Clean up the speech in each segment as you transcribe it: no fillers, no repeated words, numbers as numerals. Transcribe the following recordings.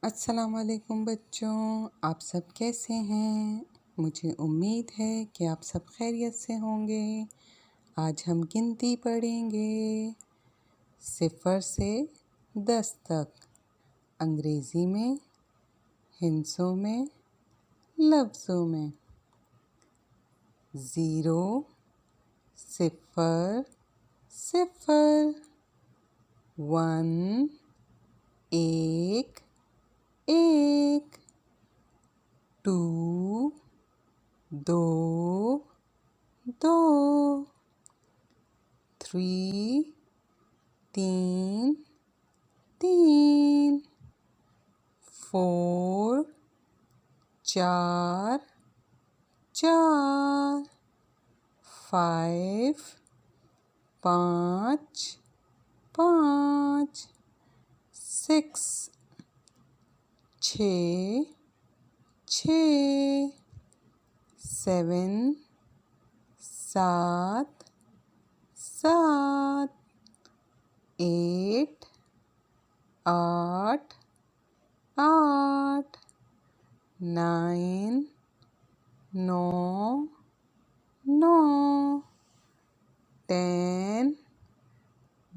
अस्सलाम वालेकुम बच्चों, आप सब कैसे हैं? मुझे उम्मीद है कि आप सब खैरियत से होंगे। आज हम गिनती पढ़ेंगे 0 से 10 तक, अंग्रेज़ी में, हिंसों में, लफ्ज़ों में। 0 0 0 1 एक 2 दो 3 तीन 4 चार 5 पाँच 6 छः 7 सात 8 आठ 9 नौ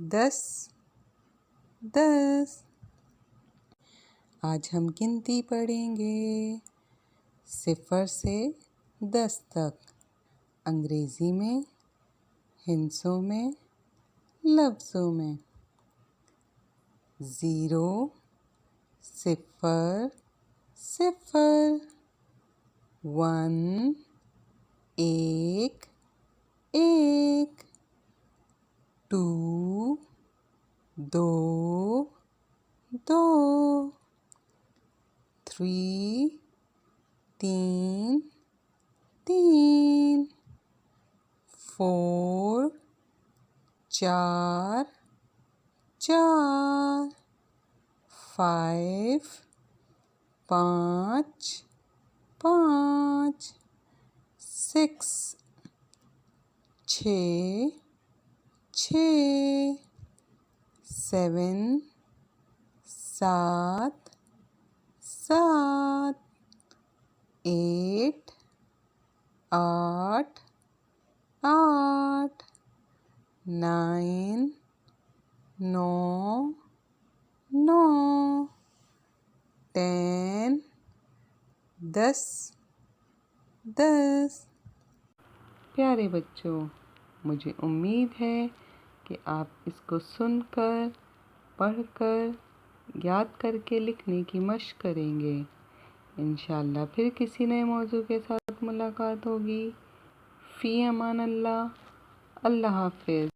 10 10। आज हम गिनती पढ़ेंगे 0 से 10 तक, अंग्रेज़ी में, हिंसों में, लफ्ज़ों में। 0 0 0 1 एक 2 दो 3 तीन 4 चार 5 पाँच 6 छः 7 सात 8 आठ 9 नौ 10 10। प्यारे बच्चों, मुझे उम्मीद है कि आप इसको सुनकर, पढ़कर, याद करके लिखने की मशक करेंगे। इंशाअल्लाह फिर किसी नए मौजू के साथ मुलाकात होगी। फ़ी अमान अल्लाह। अल्लाह हाफ़िज़।